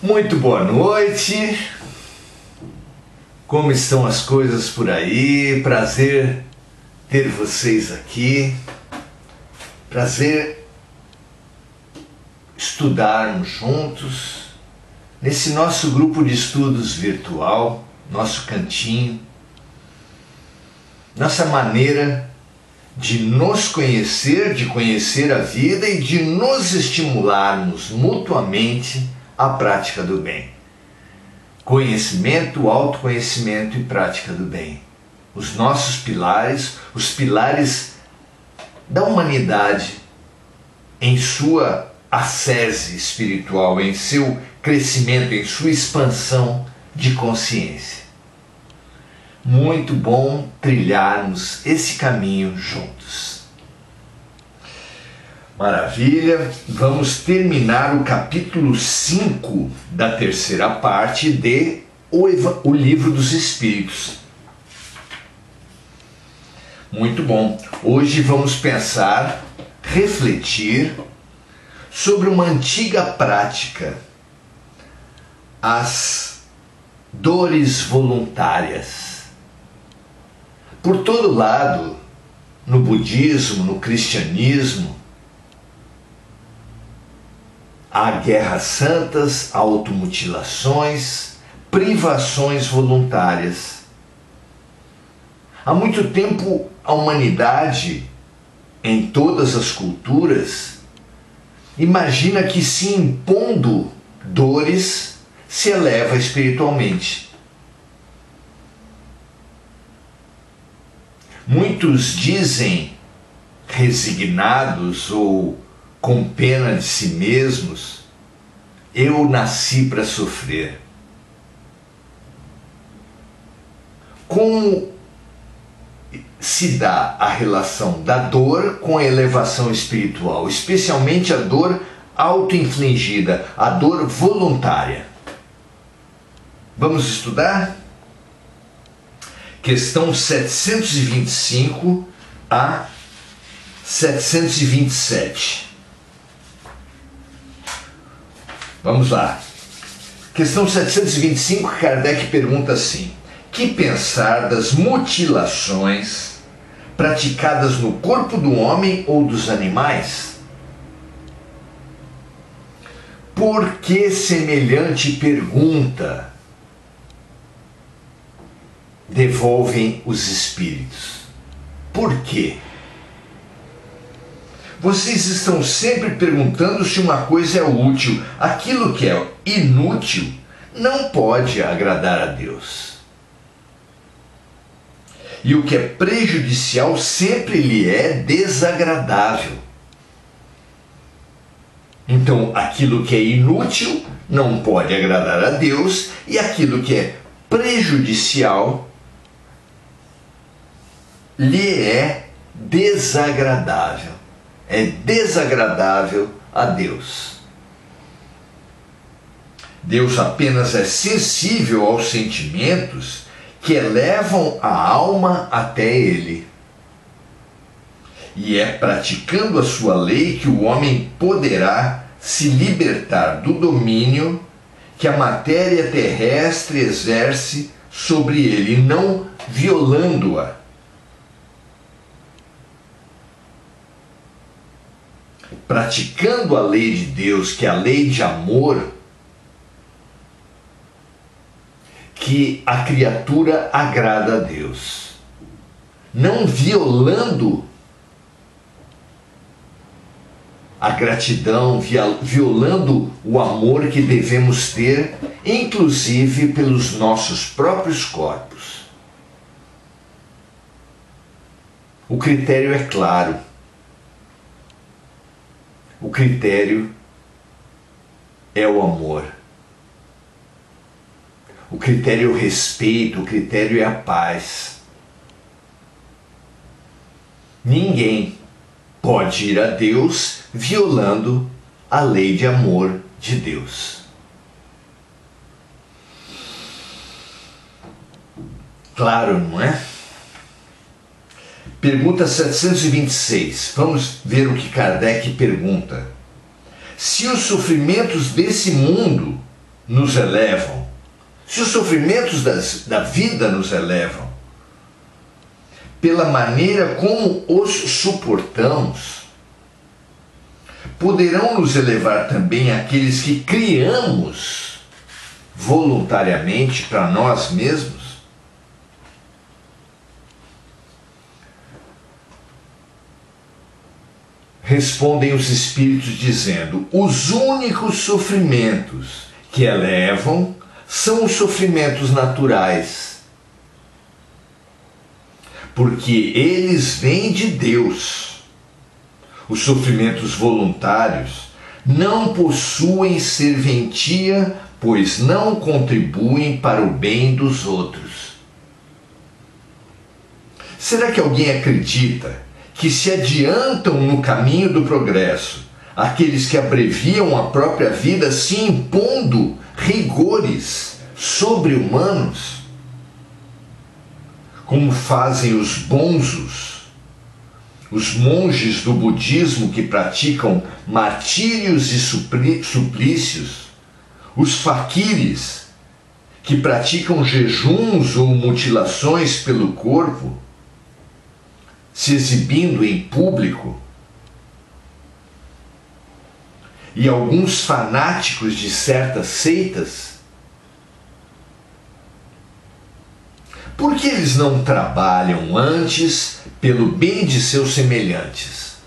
Muito boa noite, como estão as coisas por aí? Prazer ter vocês aqui, prazer estudarmos juntos nesse nosso grupo de estudos virtual, nosso cantinho, nossa maneira de nos conhecer, de conhecer a vida e de nos estimularmos mutuamente à prática do bem. Conhecimento, autoconhecimento e prática do bem. Os nossos pilares, os pilares da humanidade em sua ascese espiritual, em seu crescimento, em sua expansão de consciência. Muito bom trilharmos esse caminho juntos. Maravilha, vamos terminar o capítulo 5 da terceira parte de O Livro dos Espíritos. Muito bom. Hoje vamos pensar, refletir sobre uma antiga prática, as dores voluntárias. Por todo lado, no budismo, no cristianismo, há guerras santas, automutilações, privações voluntárias. Há muito tempo a humanidade, em todas as culturas, imagina que se impondo dores se eleva espiritualmente. Muitos dizem, resignados ou com pena de si mesmos, eu nasci para sofrer. Como se dá a relação da dor com a elevação espiritual, especialmente a dor auto-infligida, a dor voluntária? Vamos estudar? Questão 725 a 727. Vamos lá. Questão 725, Kardec pergunta assim: que pensar das mutilações praticadas no corpo do homem ou dos animais? Por que semelhante pergunta devolvem os espíritos? Por quê? Vocês estão sempre perguntando se uma coisa é útil. Aquilo que é inútil não pode agradar a Deus. E o que é prejudicial sempre lhe é desagradável. Então, aquilo que é inútil não pode agradar a Deus, e aquilo que é prejudicial lhe é desagradável. É desagradável a Deus. Deus apenas é sensível aos sentimentos que elevam a alma até Ele. E é praticando a sua lei que o homem poderá se libertar do domínio que a matéria terrestre exerce sobre ele, e não violando-a. Praticando a lei de Deus, que é a lei de amor, que a criatura agrada a Deus, não violando a gratidão, violando o amor que devemos ter, inclusive pelos nossos próprios corpos. O critério é claro. O critério é o amor. O critério é o respeito, o critério é a paz. Ninguém pode ir a Deus violando a lei de amor de Deus. Claro, não é? Pergunta 726. Vamos ver o que Kardec pergunta. Se os sofrimentos desse mundo nos elevam, se os sofrimentos da vida nos elevam, pela maneira como os suportamos, poderão nos elevar também aqueles que criamos voluntariamente para nós mesmos? Respondem os espíritos dizendo: os únicos sofrimentos que elevam são os sofrimentos naturais, porque eles vêm de Deus. Os sofrimentos voluntários não possuem serventia, pois não contribuem para o bem dos outros. Será que alguém acredita que se adiantam no caminho do progresso aqueles que abreviam a própria vida se impondo rigores sobre-humanos, como fazem os bonzos, os monges do budismo que praticam martírios e suplícios, os faquires que praticam jejuns ou mutilações pelo corpo, se exibindo em público, e alguns fanáticos de certas seitas? Por que eles não trabalham antes pelo bem de seus semelhantes?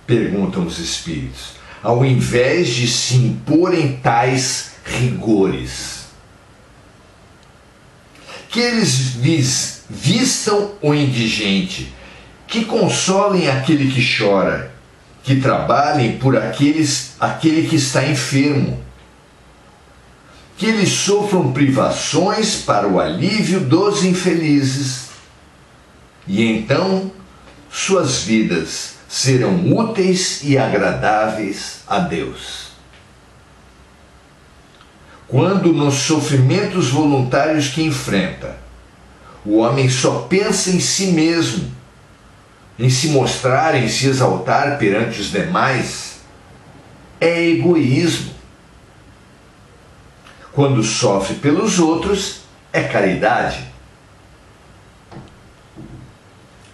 Perguntam os espíritos, ao invés de se imporem tais rigores. Que eles vistam o indigente, que consolem aquele que chora, que trabalhem por aquele que está enfermo, que eles sofram privações para o alívio dos infelizes, e então suas vidas serão úteis e agradáveis a Deus. Quando nos sofrimentos voluntários que enfrenta, o homem só pensa em si mesmo, em se mostrar, em se exaltar perante os demais, é egoísmo. Quando sofre pelos outros, é caridade.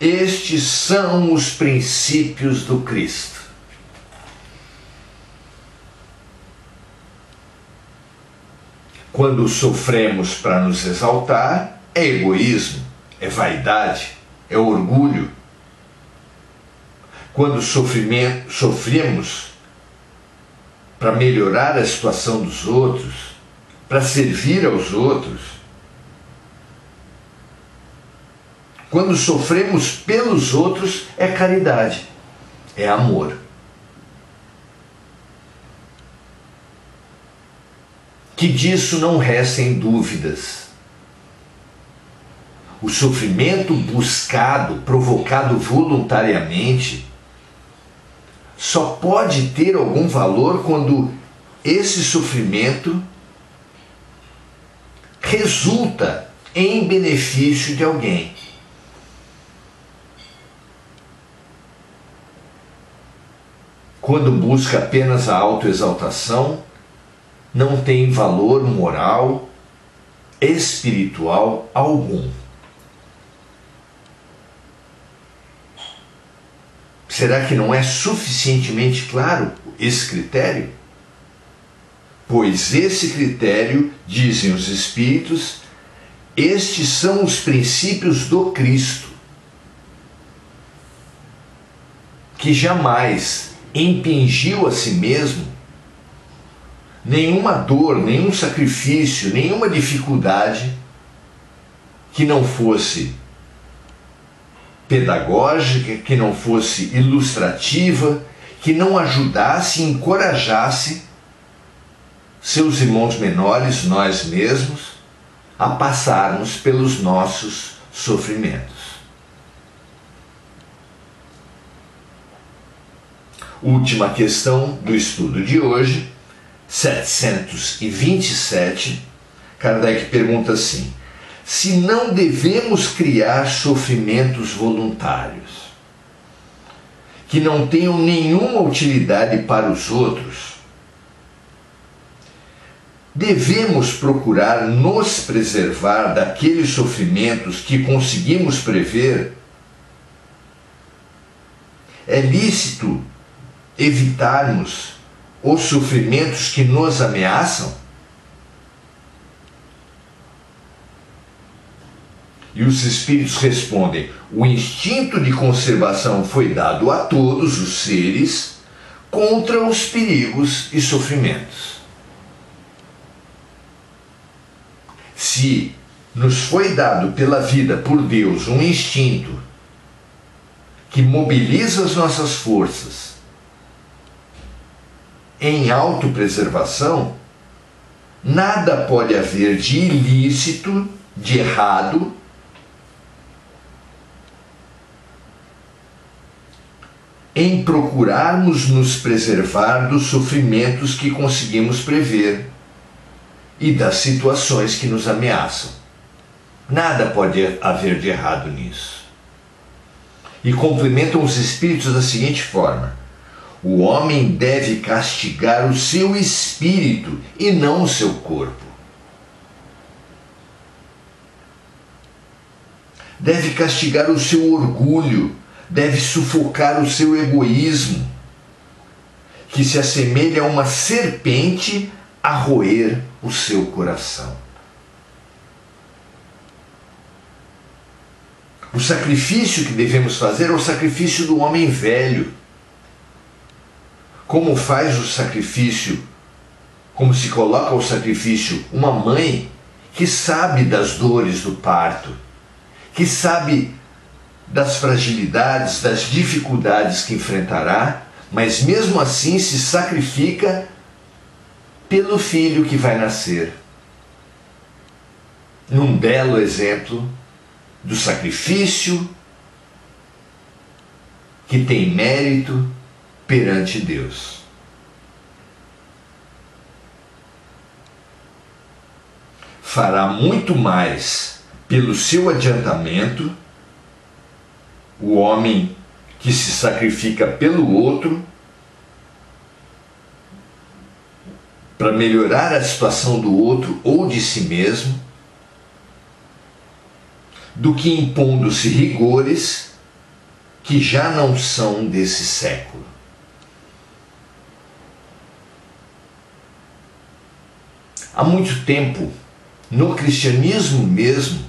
Estes são os princípios do Cristo. Quando sofremos para nos exaltar, é egoísmo, é vaidade, é orgulho. Quando sofremos para melhorar a situação dos outros, para servir aos outros, quando sofremos pelos outros, é caridade, é amor. Que disso não restem dúvidas. O sofrimento buscado, provocado voluntariamente, só pode ter algum valor quando esse sofrimento resulta em benefício de alguém. Quando busca apenas a autoexaltação, não tem valor moral, espiritual algum. Será que não é suficientemente claro esse critério? Pois esse critério, dizem os espíritos, estes são os princípios do Cristo, que jamais impingiu a si mesmo nenhuma dor, nenhum sacrifício, nenhuma dificuldade que não fosse pedagógica, que não fosse ilustrativa, que não ajudasse e encorajasse seus irmãos menores, nós mesmos, a passarmos pelos nossos sofrimentos. Última questão do estudo de hoje, 727, Kardec pergunta assim: se não devemos criar sofrimentos voluntários que não tenham nenhuma utilidade para os outros, devemos procurar nos preservar daqueles sofrimentos que conseguimos prever? É lícito evitarmos os sofrimentos que nos ameaçam? E os espíritos respondem: o instinto de conservação foi dado a todos os seres contra os perigos e sofrimentos. Se nos foi dado pela vida por Deus um instinto que mobiliza as nossas forças em autopreservação, nada pode haver de ilícito, de errado, em procurarmos nos preservar dos sofrimentos que conseguimos prever e das situações que nos ameaçam. Nada pode haver de errado nisso. E complementam os espíritos da seguinte forma: o homem deve castigar o seu espírito e não o seu corpo. Deve castigar o seu orgulho, deve sufocar o seu egoísmo, que se assemelha a uma serpente a roer o seu coração. O sacrifício que devemos fazer é o sacrifício do homem velho. Como faz o sacrifício, como se coloca o sacrifício uma mãe que sabe das dores do parto, que sabe das fragilidades, das dificuldades que enfrentará, mas mesmo assim se sacrifica pelo filho que vai nascer. Num belo exemplo do sacrifício que tem mérito perante Deus. Fará muito mais pelo seu adiantamento o homem que se sacrifica pelo outro para melhorar a situação do outro ou de si mesmo, do que impondo-se rigores que já não são desse século. Há muito tempo, no cristianismo mesmo,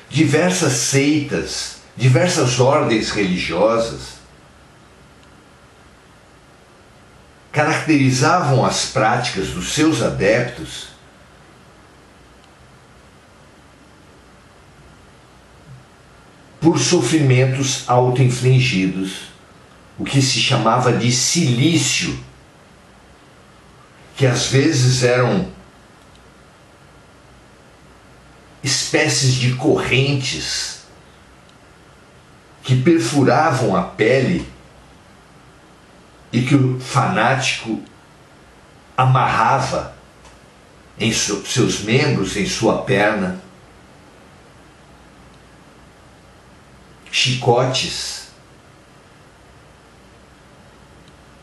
diversas seitas, diversas ordens religiosas caracterizavam as práticas dos seus adeptos por sofrimentos auto-infligidos, o que se chamava de cilício, que às vezes eram espécies de correntes que perfuravam a pele e que o fanático amarrava em seus membros, em sua perna. Chicotes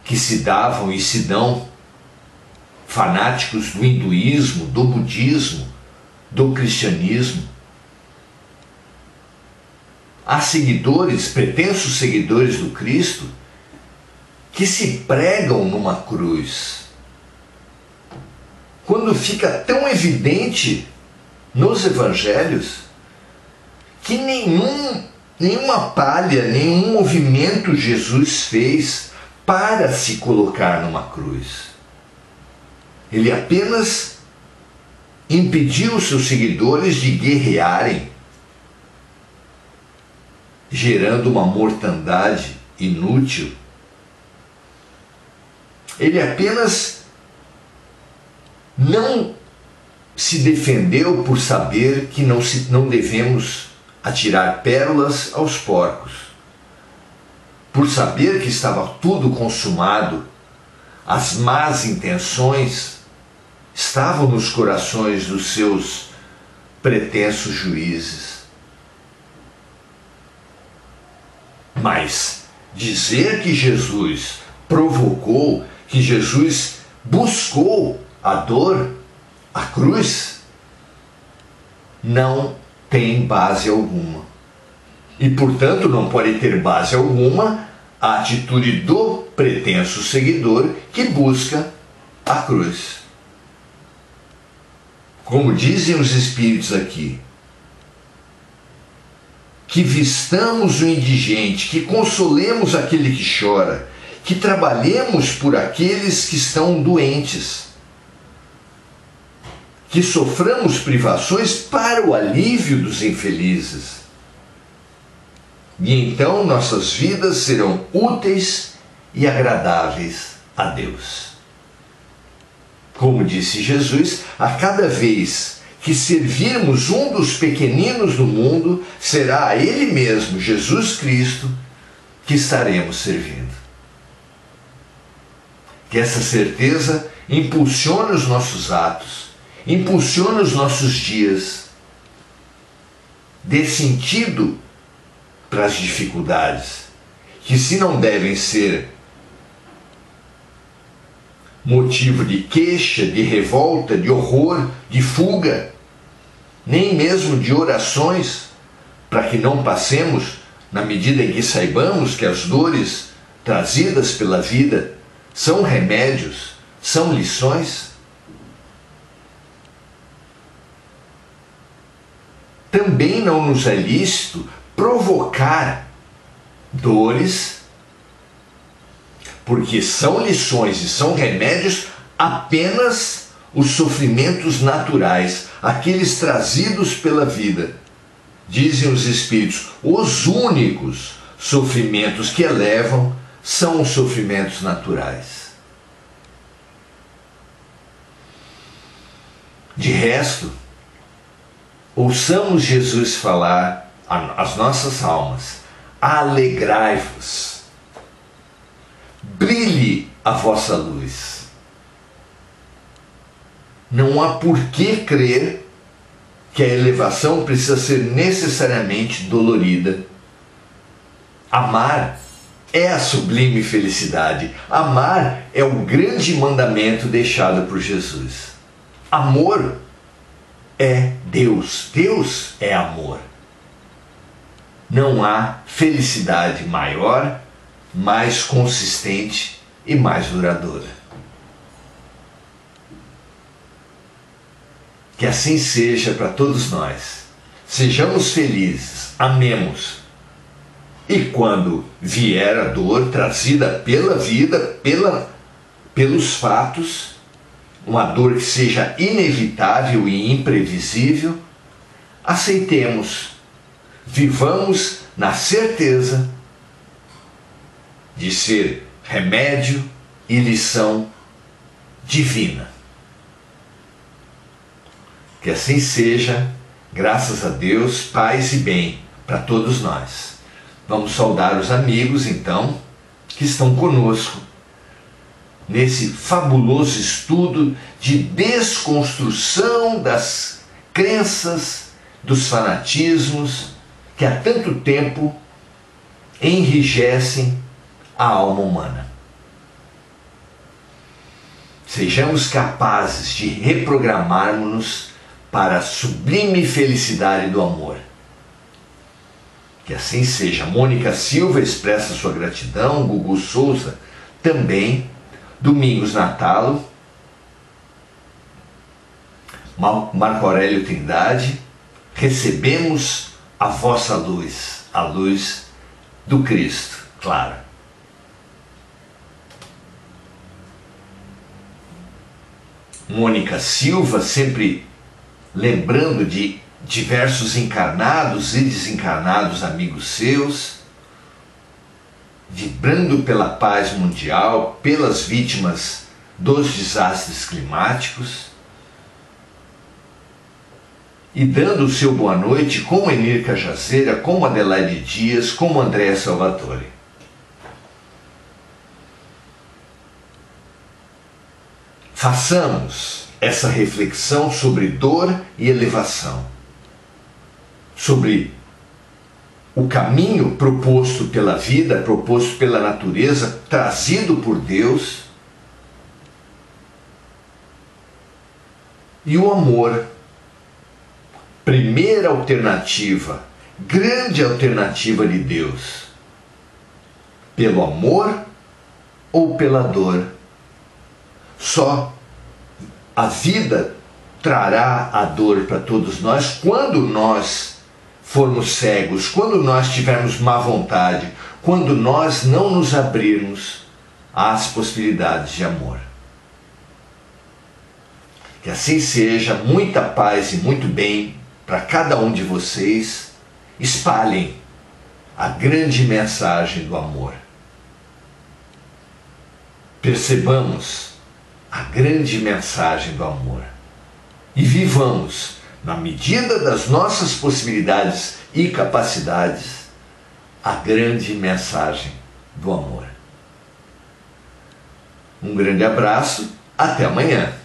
que se davam e se dão fanáticos do hinduísmo, do budismo, do cristianismo. Há seguidores, pretensos seguidores do Cristo, que se pregam numa cruz. Quando fica tão evidente nos evangelhos que nenhuma palha, nenhum movimento Jesus fez para se colocar numa cruz. Ele apenas impediu os seus seguidores de guerrearem, gerando uma mortandade inútil. Ele apenas não se defendeu por saber que não devemos atirar pérolas aos porcos, por saber que estava tudo consumado, as más intenções estavam nos corações dos seus pretensos juízes. Mas dizer que Jesus provocou, que Jesus buscou a dor, A cruz não tem base alguma. E, portanto, não pode ter base alguma a atitude do pretenso seguidor que busca a cruz. Como dizem os Espíritos aqui, que vistamos o indigente, que consolemos aquele que chora, que trabalhemos por aqueles que estão doentes, que soframos privações para o alívio dos infelizes. E então nossas vidas serão úteis e agradáveis a Deus. Como disse Jesus, a cada vez que servirmos um dos pequeninos do mundo, será a Ele mesmo, Jesus Cristo, que estaremos servindo. Que essa certeza impulsione os nossos atos, impulsione os nossos dias, dê sentido para as dificuldades, que se não devem ser motivo de queixa, de revolta, de horror, de fuga, nem mesmo de orações, para que não passemos, na medida em que saibamos que as dores trazidas pela vida são remédios, são lições. Também não nos é lícito provocar dores, porque são lições e são remédios apenas os sofrimentos naturais, aqueles trazidos pela vida. Dizem os Espíritos, os únicos sofrimentos que elevam são os sofrimentos naturais. De resto, ouçamos Jesus falar às nossas almas: alegrai-vos, brilhe a vossa luz. Não há por que crer que a elevação precisa ser necessariamente dolorida. Amar é a sublime felicidade. Amar é o grande mandamento deixado por Jesus. Amor é Deus. Deus é amor. Não há felicidade maior, mais consistente e mais duradoura. Que assim seja para todos nós. Sejamos felizes, amemos. E quando vier a dor trazida pela vida, pelos fatos, uma dor que seja inevitável e imprevisível, aceitemos, vivamos na certeza de ser remédio e lição divina. Que assim seja, graças a Deus, paz e bem para todos nós. Vamos saudar os amigos, então, que estão conosco nesse fabuloso estudo de desconstrução das crenças, dos fanatismos que há tanto tempo enrijecem a alma humana. Sejamos capazes de reprogramarmos-nos para a sublime felicidade do amor. Que assim seja. Mônica Silva expressa sua gratidão, Gugu Souza também, Domingos Natalo, Marco Aurélio Trindade, recebemos a vossa luz, a luz do Cristo, claro. Mônica Silva, sempre lembrando de diversos encarnados e desencarnados amigos seus, vibrando pela paz mundial, pelas vítimas dos desastres climáticos, e dando o seu boa noite com Enir Cajazeira, com Adelaide Dias, com Andréa Salvatore. Façamos essa reflexão sobre dor e elevação, sobre o caminho proposto pela vida, proposto pela natureza, trazido por Deus, e o amor. Primeira alternativa, grande alternativa de Deus. Pelo amor ou pela dor? Só a vida trará a dor para todos nós quando nós formos cegos, quando nós tivermos má vontade, quando nós não nos abrirmos às possibilidades de amor. Que assim seja, muita paz e muito bem para cada um de vocês. Espalhem a grande mensagem do amor. Percebamos a grande mensagem do amor e vivamos, na medida das nossas possibilidades e capacidades, a grande mensagem do amor. Um grande abraço, até amanhã.